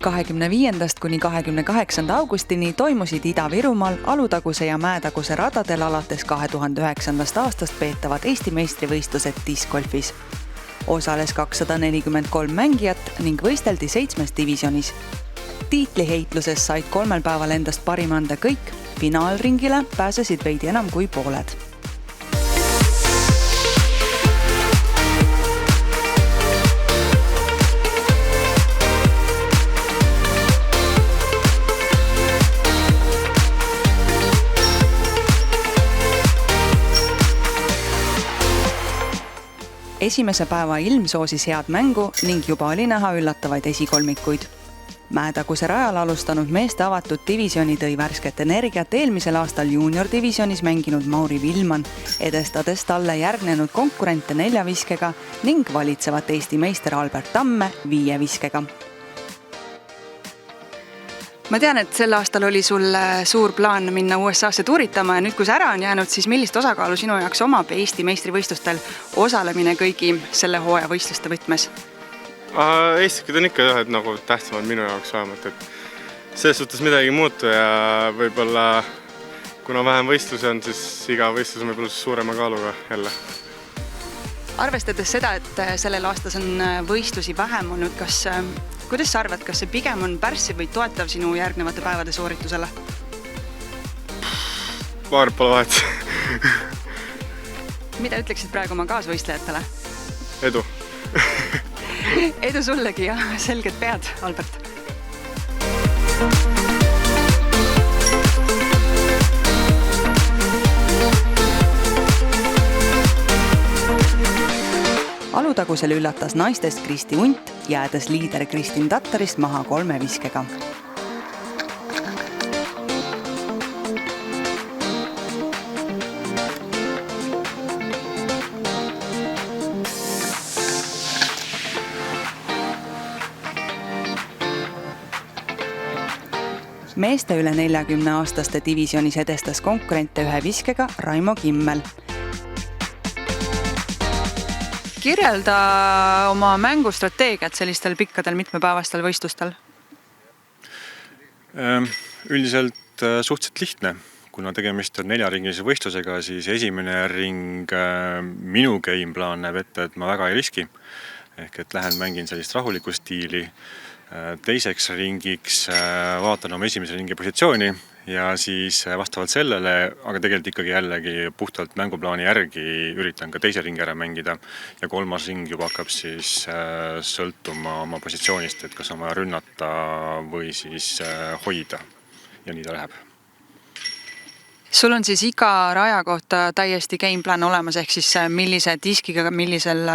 25. kuni 28. augustini toimusid Ida-Virumaal Alutaguse ja Mäetaguse radadel alates 2009. aastast peetavad Eesti meistrivõistlused discgolfis. Osales 243 mängijat ning võisteldi 7 divisjonis. Tiitliheitluses said 3 päeval endast parim anda kõik, finaalringile pääsesid veidi enam kui pooled. Esimese päeva ilm soosis head mängu ning juba oli näha üllatavaid esikolmikuid. Mäetaguse rajal alustanud meeste avatud divisjoni tõi värsket energiat eelmisel aastal junior divisjonis mänginud Mauri Villmann, edestades talle järgnenud konkurente 4 viskega ning valitsevat Eesti meister Albert Tamme 5 viskega. Ma tean, et sel aastal oli sul suur plaan minna USA-sse tuuritama ja nüüd, kui see ära on jäänud, siis millist osakaalu sinu jaoks omab Eesti meistrivõistlustel osalemine kõigi selle hooaja võistluste võtmes? Eestikid on ikka et nagu tähtsamad minu jaoks vähemalt, et selles suhtes midagi ei muutu ja võib-olla kuna vähem võistlusi on, siis iga võistlus on võib-olla suurema kaaluga jälle. Arvestades seda, et sellel aastas on võistlusi vähem olnud, kuidas sa arvad, kas see pigem on pärssiv või toetav sinu järgnevate päevade sooritusele? Ma arvan, pole vahet. Mida ütleksid praegu oma kaasvõistlejatele? Edu. Edu sullegi ja selged pead, Albert. Alutagusel üllatas naistest Kristi Unt, jäädes liider Kristin Tattarist maha 3 viskega. Meeste üle 40-aastaste divisjonis edestas konkurente 1 viskega Raimo Kimmel. Kirjelda oma mängustrateegiat sellistel pikkadel mitmepäevastel võistlustel? Üldiselt suhteliselt lihtne. Kuna tegemist on 4-ringilise võistlusega, siis esimene ring minu gameplaan näeb ette, et ma väga ei riski. Ehk et lähen mängin sellist rahulikku stiili. Teiseks ringiks vaatan oma esimese ringi positsiooni ja siis vastavalt sellele, aga tegelikult ikkagi jällegi puhtalt mänguplaani järgi üritan ka teise ringi ära mängida ja 3. ring juba hakkab siis sõltuma oma positsioonist, et kas on vaja rünnata või siis hoida ja nii ta läheb. Sul on siis iga raja kohta täiesti gameplan olemas, ehk siis millise diskiga, millisel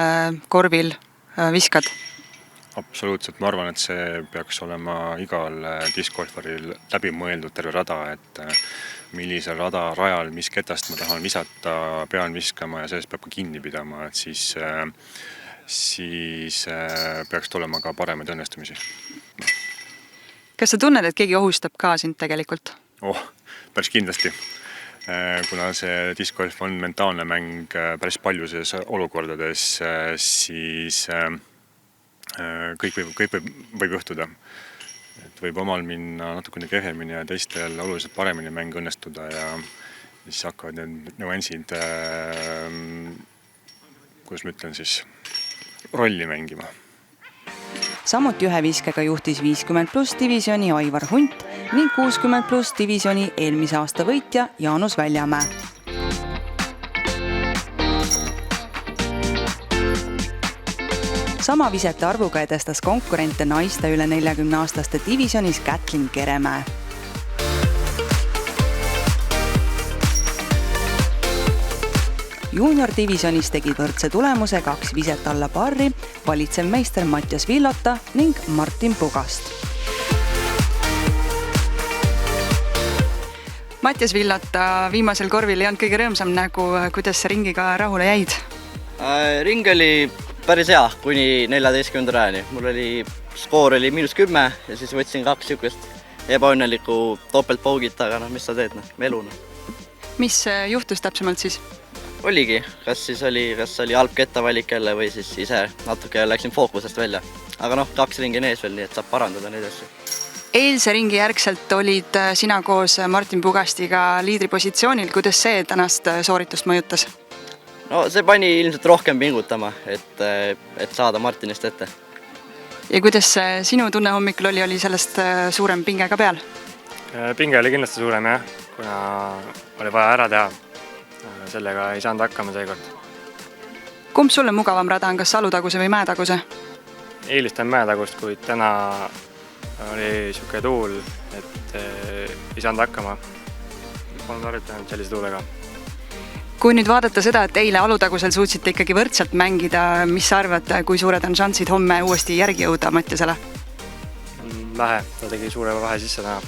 korvil viskad? Absoluutselt, ma arvan, et see peaks olema igal discgolfaril läbi mõeldud terve rada, et millisel rajal, mis ketast ma tahan visata, pean viskama ja sellest peab ka kinni pidama, et siis peaks tulema ka paremaid õnnestumisi. Kas sa tunned, et keegi ohustab ka sind tegelikult? Päris kindlasti. Kuna see discgolf on mentaalne mäng päris paljuses olukordades, siis kõik võib juhtuda. Et võib omal minna natukene kehvemini ja teistel oluliselt paremini mäng õnnestuda ja siis hakkavad need nüansid, kuidas ma ütlen siis, rolli mängima. Samuti 1 viskega juhtis 50+ divisjoni Aivar Hunt ning 60+ divisjoni eelmise aasta võitja Jaanus Väljamäe. Sama visete arvuga edestas konkurente naiste üle 40-aastaste divisjonis Kätlin Keremäe. Junior divisjonis tegi võrdse tulemuse 2 viset alla parri valitsev meister Mattias Villota ning Martin Pugast. Mattias Villota viimasel korvil ei olnud kõige rõõmsam nägu, kuidas see ringiga rahule jäid? Ring oli päris hea, kuni 14. rajani. Mul oli skoor oli -10 ja siis võtsin 2 sihukest ebaõnnelikku topeltpougit, aga mis sa teed, elu. Mis juhtus täpsemalt siis? oligi, kas oli halb kettavalik jälle või siis ise natuke läksin fookusest välja. Aga 2 ringi on ees veel, nii et saab parandada neid asju. Eilse ringi järgselt olid sina koos Martin Pugastiga liidripositsioonil. Kuidas see tänast sooritust mõjutas? No see pani ilmselt rohkem pingutama, et saada Martinist ette. Ja kuidas sinu tunne hommikul oli sellest suurem pinge ka peal? Pinge oli kindlasti suurem jah, kuna oli vaja ära teha. Sellega ei saanud hakkama seekord. Kumb sulle mugavam rada on, kas Alutaguse või Mäetaguse? Eelistan Mäetagust, kuid täna oli siuke tuul, et ei saanud hakkama. Olen harjutanud sellise tuulega. Kui nüüd vaadata seda, et eile Alutagusel suutsite ikkagi võrdselt mängida, mis sa arvad, kui suured on šansid homme uuesti järgi jõuda Mattiasele? Vähe, ta tegi suure vahe sisse täna.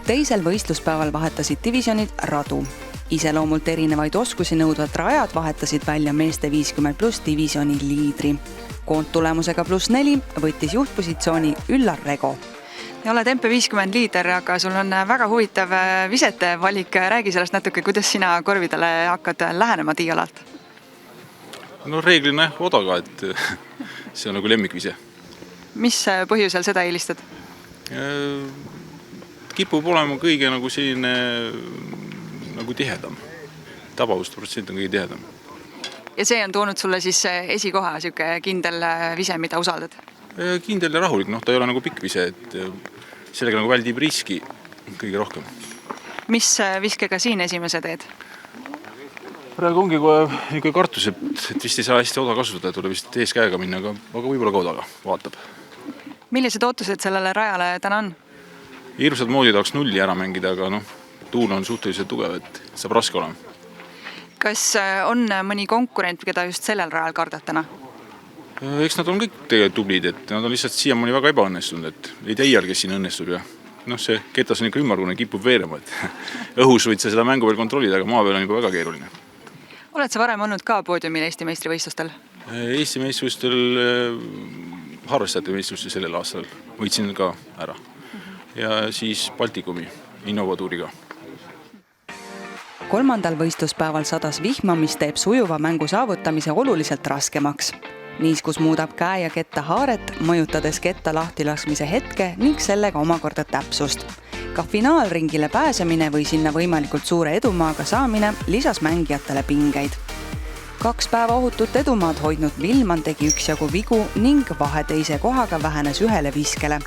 Teisel võistluspäeval vahetasid divisionid radu. Iseloomult erinevaid oskusi nõudvad rajad vahetasid välja meeste 50+ divisioni liidri. Koondtulemusega +4 võttis juhtpositsiooni Üllar Rego. Ja oled MP50 liider, aga sul on väga huvitav visete valik. Räägi sellest natuke, kuidas sina korvidele hakkad lähenema tiialalt? No reeglina odaga, et see on nagu lemmikvise. Mis põhjusel seda eelistad? Kipub olema kõige nagu selline nagu tihedam. Tabavusprotsent on kõige tihedam. Ja see on toonud sulle siis esikoha siuke kindel vise, mida usaldad? Kindel ja rahulik, ta ei ole nagu pikk vise, et sellega nagu väldib riski kõige rohkem. Mis viskega siin esimese teed? Praegu ongi kohe kartus, et vist ei saa hästi oda kasutada, tuleb vist ees käega minna, aga võib-olla ka odaga vaatab. Millised ootused sellele rajale täna on? Hirmsad moodi tahaks 0 ära mängida, aga tuul on suhteliselt tugev, et saab raske olema. Kas on mõni konkurent, keda just sellel rajal kardad täna? Eks nad on kõik tegelikult tublid, et nad on lihtsalt siiamaani väga ebaõnnestunud, et ei teial, kes siin õnnestub ja see ketas on ikka ümmargune, kipub veerema, et õhus võid sa seda mängu veel kontrollida, aga maa peal on juba väga keeruline. Oled sa varem olnud ka poodiumil Eesti meistrivõistlustel? Eesti meistrivõistlustel, harrastajate meistrivõistlustel sellel aastal võitsin ka ära ja siis Baltikumi Innovatuuriga. Kolmandal võistluspäeval sadas vihma, mis teeb sujuva mängu saavutamise oluliselt raskemaks. Niiskus muudab käe ja ketta haaret, mõjutades ketta lahtilaskmise hetke ning sellega omakorda täpsust. Ka finaalringile pääsemine või sinna võimalikult suure edumaaga saamine lisas mängijatele pingeid. 2 päeva ohutut edumaad hoidnud Vilman tegi üksjagu vigu ning vahe teise kohaga vähenes 1 viskele.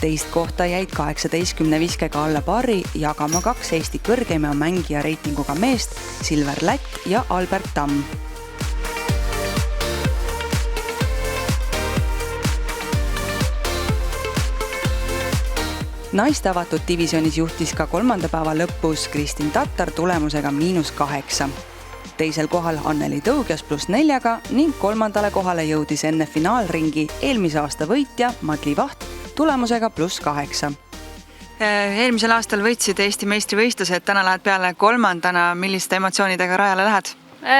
Teist kohta jäid 18 viskega alla paari jagama 2 Eesti kõrgeima mängija reitinguga meest Silver Lätt ja Albert Tamm. Naiste avatud divisionis juhtis ka 3. päeva lõpus Kristin Tatar tulemusega -8. Teisel kohal Anneli Tõugias +4 ning 3. kohale jõudis enne finaalringi eelmise aasta võitja Madli Vaht tulemusega +8. Eelmisel aastal võitsid Eesti meistrivõistlused, täna lähed peale 3. Milliste emotsioonidega rajale lähed?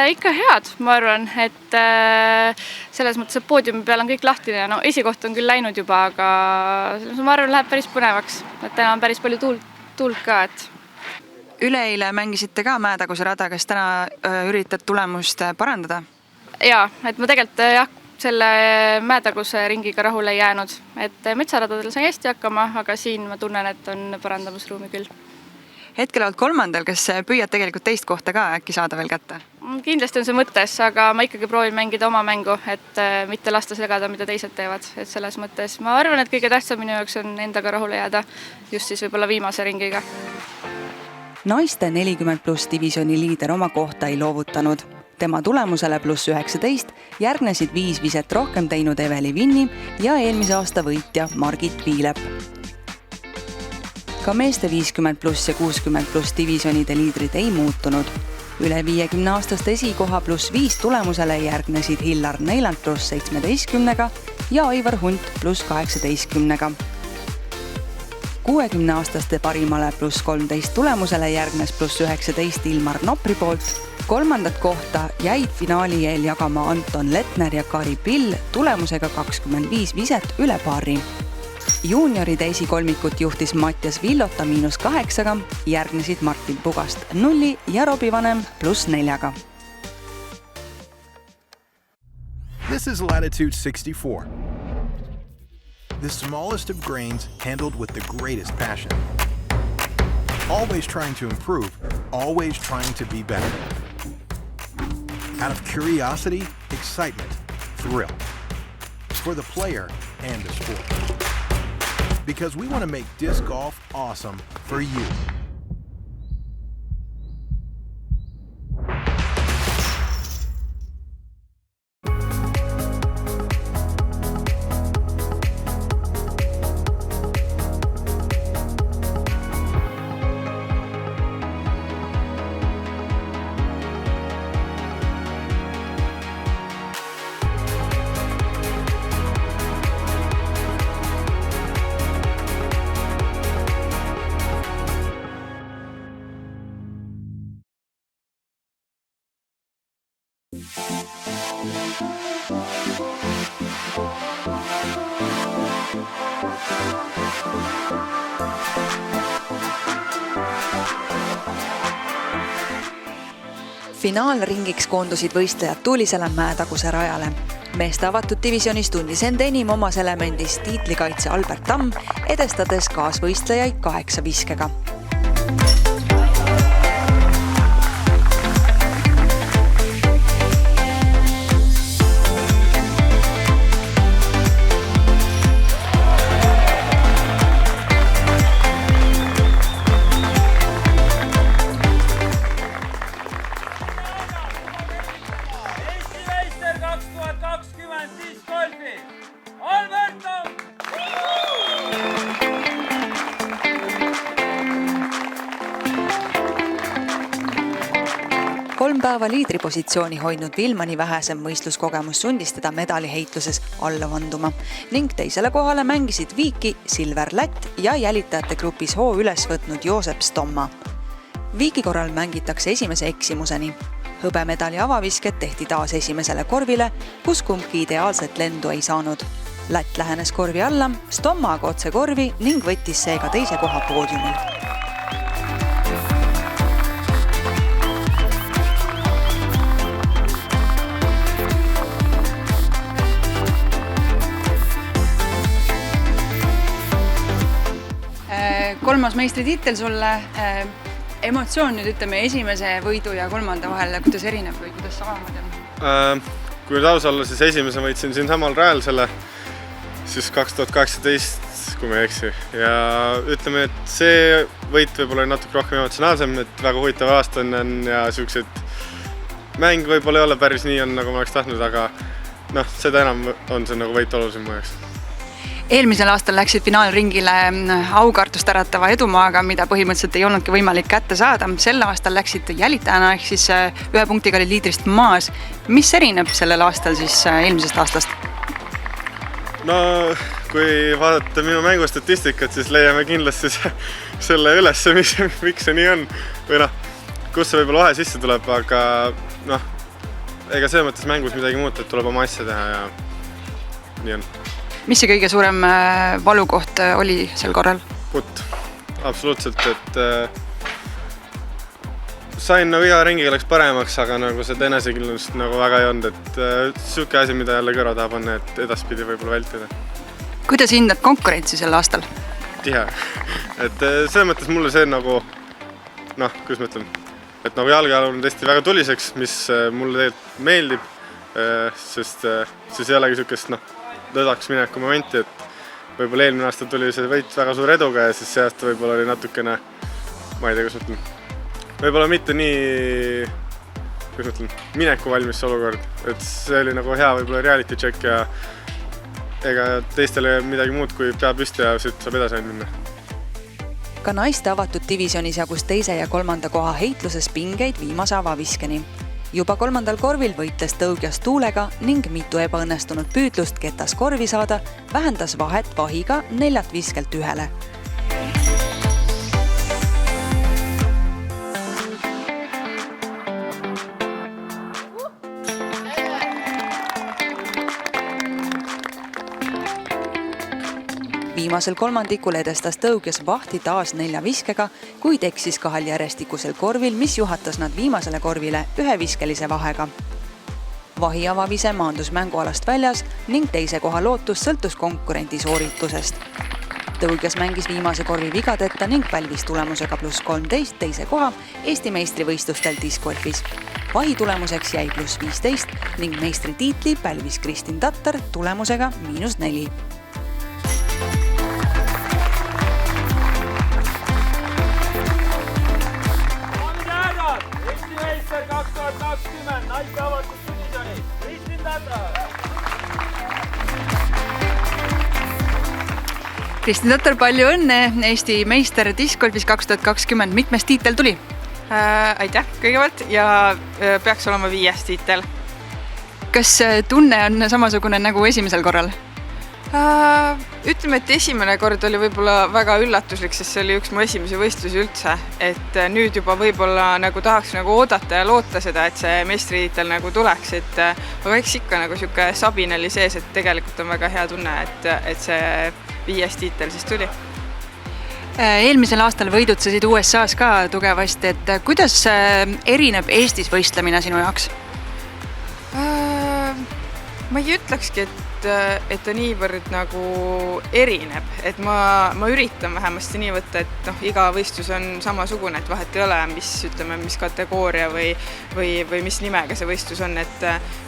Ikka head, ma arvan, et selles mõttes, et poodiumi peal on kõik lahtine. Esikoht on küll läinud juba, aga ma arvan, läheb päris põnevaks. Täna on päris palju tuult ka. Üleeile mängisite ka Mäetaguse rada, kas täna üritad tulemust parandada? Jaa, et ma tegelikult selle Mäetaguse ringiga rahule ei jäänud. Et metsaradadel sai hästi hakkama, aga siin ma tunnen, et on parandamisruumi küll. Hetkel oled 3. kas püüad tegelikult teist kohta ka äkki saada veel kätte? Kindlasti on see mõttes, aga ma ikkagi proovin mängida oma mängu, et mitte lasta segada, mida teised teevad. Et selles mõttes ma arvan, et kõige tähtsam minu jaoks on endaga rahule jääda just siis võib-olla viimase ringiga. Naiste 40+ divisiooni liider oma kohta ei loovutanud. Tema tulemusele +19 järgnesid 5 viset rohkem teinud Eveli Vinni ja eelmise aasta võitja Margit Viilep. Ka meeste 50+ ja 60+ divisionide liidrid ei muutunud. Üle 50-aastaste esikoha +5 tulemusele järgnesid Hillar Neiland +17 ja Aivar Hunt +18. 60-aastaste parimale +13 tulemusele järgnes +19 Ilmar Nopri poolt. 3. kohta jäid finaali eel jagama Anton Lettner ja Kari Pill tulemusega 25 viset üle paari. Juunioride esikolmikut juhtis Mattias Villota -8, järgnesid Martin Pugast 0 ja Robbie Vanem +4. This is Latitude 64. The smallest of grains handled with the greatest passion. Always trying to improve, always trying to be better. Out of curiosity, excitement, thrill. For the player and the sport. Because we want to make disc golf awesome for you. Finaalringiks koondusid võistlejad tuulisele Mäetaguse rajale. Meeste avatud divisionis tundis end enim omas elemendis tiitlikaitse Albert Tamm, edestades kaasvõistlejaid 8 viskega. Kolm päeva liidripositsiooni hoidnud Vilmani vähesem võistluskogemus sundis teda medaliheitluses alla vanduma ning teisele kohale mängisid Viiki, Silver Lätt ja jälitajate grupis hoo üles võtnud Joosep Stomma. Viiki korral mängitakse esimese eksimuseni. Hõbemedali avavisked tehti taas esimesele korvile, kus kumbki ideaalset lendu ei saanud. Lätt lähenes korvi alla, Stomma aga otse korvi ning võttis seega teise koha poodiumil. Kolmas meistritiitel sulle, emotsioon nüüd ütleme esimese võidu ja kolmanda vahel, kuidas erineb või kuidas samamoodi on? Kui nüüd aus olla, siis esimese võitsin siin samal rajal selle siis 2018, kui ma ei eksi. Ja ütleme, et see võit võib-olla natuke rohkem emotsionaalsem, et väga huvitav aasta on ja sellised mäng võib-olla ei ole päris nii, nagu ma oleks tahtnud, aga seda enam on see nagu võit olulisem mu jaoks. Eelmisel aastal läksid finaalringile aukartust äratava edumaaga, mida põhimõtteliselt ei olnudki võimalik kätte saada. Sel aastal läksid jälitajana ehk siis 1 punktiga oli liidrist maas. Mis erineb sellel aastal siis eelmisest aastast? No, kui vaadata minu mängustatistikat, siis leiame kindlasti selle üles, miks see nii on. Või kus see võib-olla vahe sisse tuleb, aga ega see mõttes mängus midagi muuta, et tuleb oma asja teha ja nii on. Mis see kõige suurem valukoht oli sel korral? Putt, absoluutselt, et sain iga ringiga läks paremaks, aga see enesekindlust väga ei olnud, et siuke asi, mida jälle kõrva tahab on, et edaspidi võib-olla vältida. Kuidas hindad konkurentsi sel aastal? Tihe, et selles mõttes mulle see kuidas ma ütlen, et jalgeala on tõesti väga tuliseks, mis mulle tegelikult meeldib, sest siis ei olegi siukest lõdaks mineku momenti, et võib-olla eelmine aasta tuli see võit väga suur eduga ja siis see aasta võib-olla oli natukene, ma ei tea, kus mõtlen, võib-olla mitte nii, mineku valmis see olukord, et see oli hea võib-olla reality check ja ega teistele midagi muud kui pea püsti ja siit saab edasi minna. Ka naiste avatud divisionis jagus teise ja kolmanda koha heitluses pingeid viimase avaviskeni. Juba kolmandal korvil võitles tõugjas tuulega ning mitu ebaõnnestunud püüdlust ketas korvi saada vähendas vahet vahiga 4 viskelt 1. viimasel kolmandikul edestas tõuges vahti taas 4 viskega, kuid eksis 2 järjestikusel korvil, mis juhatas nad viimasele korvile 1 viskelise vahega. Vahi avavise maandus mängualast väljas ning teise koha lootus sõltus konkurendi sooritusest. Tõuges mängis viimase korvi vigadeta ning pälvis tulemusega +13 teise koha Eesti meistrivõistlustel discgolfis. Vahi tulemuseks jäi +15 ning meistritiitli pälvis Kristin Tatar tulemusega -4. Eesti meister 2020 naiste avatud divisjonis Kristin Tatar. Kristin Tatar, palju õnne, Eesti meister discgolfis 2020, mitmes tiitel tuli? Aitäh kõigepealt ja peaks olema 5. tiitel. Kas tunne on samasugune nagu esimesel korral? Ütleme, et esimene kord oli võib-olla väga üllatuslik, sest see oli üks mu esimesi võistlusi üldse. Et nüüd juba võib-olla nagu tahaks nagu oodata ja loota seda, et see meistritiitel nagu tuleks. Aga eks ikka nagu siuke sabin oli sees, et tegelikult on väga hea tunne, et see 5. tiitel siis tuli. Eelmisel aastal võidutsesid USAs ka tugevasti, et kuidas erineb Eestis võistlemine sinu jaoks? Ma ei ütlekski, et ta niivõrd nagu erineb, et ma üritan vähemasti nii võtta, et iga võistlus on samasugune, et vahet ei ole, mis kategooria või mis nimega see võistlus on, et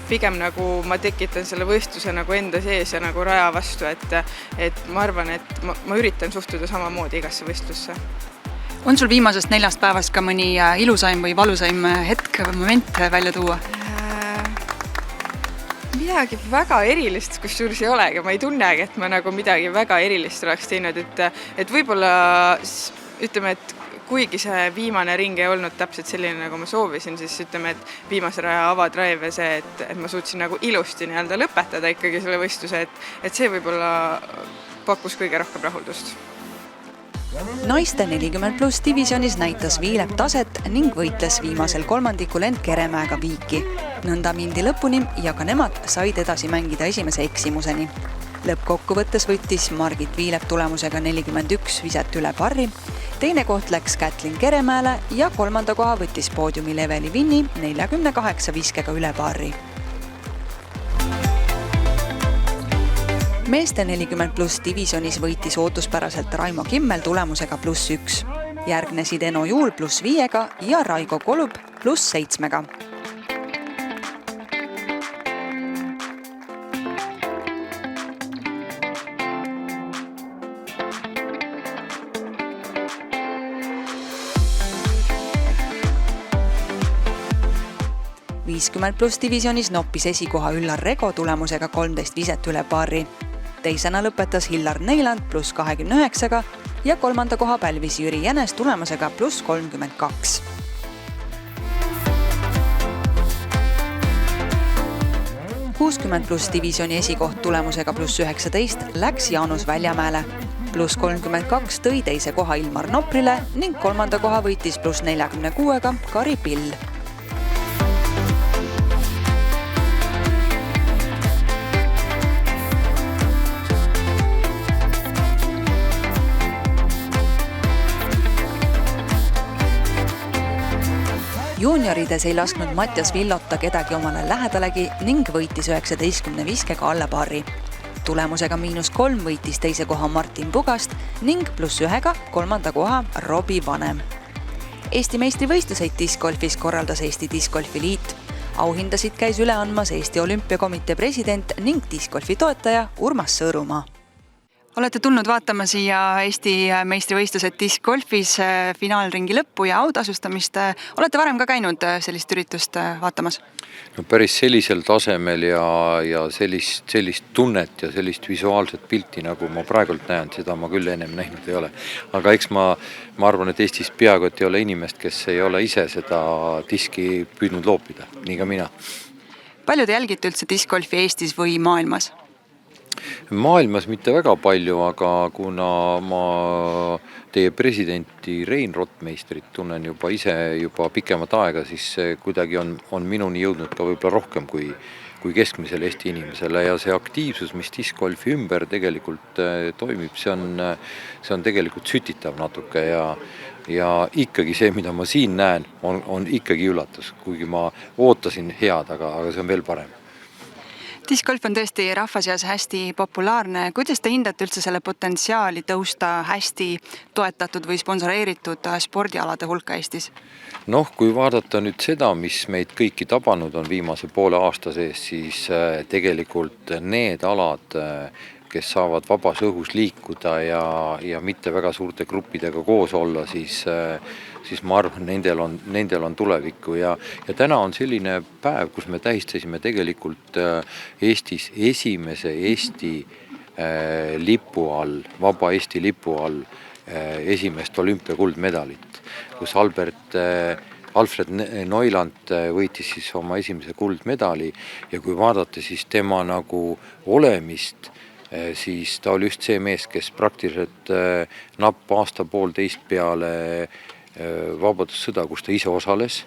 pigem nagu ma tekitan selle võistluse nagu enda sees ja nagu raja vastu, et ma arvan, et ma üritan suhtuda samamoodi igasse võistlusse. On sul viimasest 4 päevast ka mõni ilusaim või valusaim hetk või moment välja tuua? Midagi väga erilist, kusjuures ei olegi, ma ei tunnegi, et ma nagu midagi väga erilist oleks teinud, et võib-olla ütleme, et kuigi see viimane ring ei olnud täpselt selline, nagu ma soovisin, siis ütleme, et viimase raja avadrive ja see, et ma suutsin nagu ilusti nii-öelda lõpetada ikkagi selle võistluse, et see võib-olla pakkus kõige rohkem rahuldust. Naiste 40+ divisjonis näitas Viilep taset ning võitles viimasel kolmandikul end Keremäega viiki. Nõnda mindi lõpuni ja ka nemad said edasi mängida esimese eksimuseni. Lõppkokkuvõttes võttis Margit Viilep tulemusega 41 viset üle parri, teine koht läks Kätlin Keremäele ja kolmanda koha võttis poodiumil Eveli Vinni 48 viskega üle parri. Meeste 40+ divisjonis võitis ootuspäraselt Raimo Kimmel tulemusega +1. Järgnesid Eno Juul +5 ja Raigo Kolub +7. +50 divisjonis noppis esikoha Üllar Rego tulemusega 13 viset üle parri. Teisena lõpetas Hillar Neiland +29 ja kolmanda koha pälvis Jüri Jänes tulemusega +32. +60 divisjoni esikoht tulemusega +19 läks Jaanus Väljamäele. +32 tõi teise koha Ilmar Noprile ning kolmanda koha võitis +46 Kari Pill. Juuniorides ei lasknud Mattias Villota kedagi omale lähedalegi ning võitis 19 viskega alla parri. Tulemusega -3 võitis teise koha Martin Pugast ning +1 kolmanda koha Robbie Vanem. Eesti meistrivõistluseid discgolfis korraldas Eesti Discgolfi Liit. Auhindasid käis üle andmas Eesti Olümpiakomitee president ning discgolfi toetaja Urmas Sõõrumaa. Olete tulnud vaatama siia Eesti meistrivõistlused discgolfis finaalringi lõppu ja autasustamist. Olete varem ka käinud sellist üritust vaatamas? No päris sellisel tasemel ja sellist tunnet ja sellist visuaalset pilti, nagu ma praegult näen, seda ma küll ennem näinud ei ole. Aga eks ma arvan, et Eestis peaaegu et ei ole inimest, kes ei ole ise seda diski püüdnud loopida, nii ka mina. Palju te jälgite üldse discgolfi Eestis või maailmas? Maailmas mitte väga palju, aga kuna ma teie presidenti Rein Rottmeistrit tunnen juba pikemat aega, siis see kuidagi on minuni jõudnud ka võib-olla rohkem kui kui keskmisele Eesti inimesele ja see aktiivsus, mis discgolfi ümber tegelikult toimib, see on tegelikult sütitav natuke ja ikkagi see, mida ma siin näen, on ikkagi üllatus, kuigi ma ootasin head, aga see on veel parem. Discgolf on tõesti rahva seas hästi populaarne. Kuidas te hindate üldse selle potentsiaali tõusta hästi toetatud või sponsoreeritud spordialade hulka Eestis? Kui vaadata nüüd seda, mis meid kõiki tabanud on viimase poole aasta sees, siis tegelikult need alad, kes saavad vabas õhus liikuda ja mitte väga suurte gruppidega koos olla, siis ma arvan, nendel on tulevikku ja täna on selline päev, kus me tähistasime tegelikult Eestis esimese Eesti lipu all, vaba Eesti lipu all esimest olümpiakuldmedalit, kus Alfred Neuland võitis siis oma esimese kuldmedali ja kui vaadata siis tema nagu olemist, siis ta oli just see mees, kes praktiliselt napp aasta-poolteist peale vabadussõda, kus ta ise osales,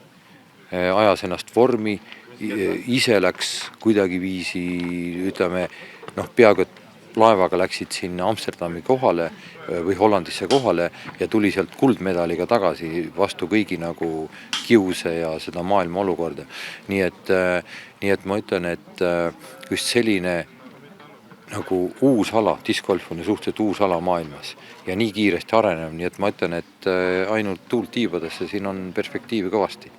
ajas ennast vormi, ise läks kuidagiviisi, ütleme, peaaegu et laevaga läksid sinna Amsterdami kohale või Hollandisse kohale ja tuli sealt kuldmedaliga tagasi vastu kõigi nagu kiuse ja seda maailma olukorda. Nii et ma ütlen, et just selline nagu uus ala, discgolf on suhteliselt uus ala maailmas ja nii kiiresti arenev, nii et ma ütlen, et ainult tuult tiibadesse siin on perspektiivi kõvasti.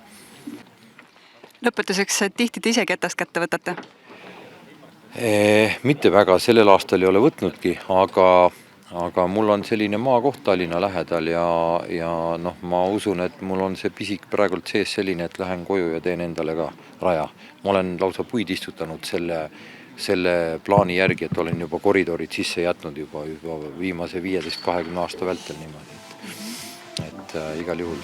Lõpetuseks, tihti te ise ketast kätte võtate? Mitte väga, sellel aastal ei ole võtnudki, aga mul on selline maakoht Tallinna lähedal ja ma usun, et mul on see pisik praegult sees selline, et lähen koju ja teen endale ka raja. Ma olen lausa puid istutanud selle plaani järgi, et olen juba koridorid sisse jätnud juba viimase 15-20 aasta vältel niimoodi, et igal juhul.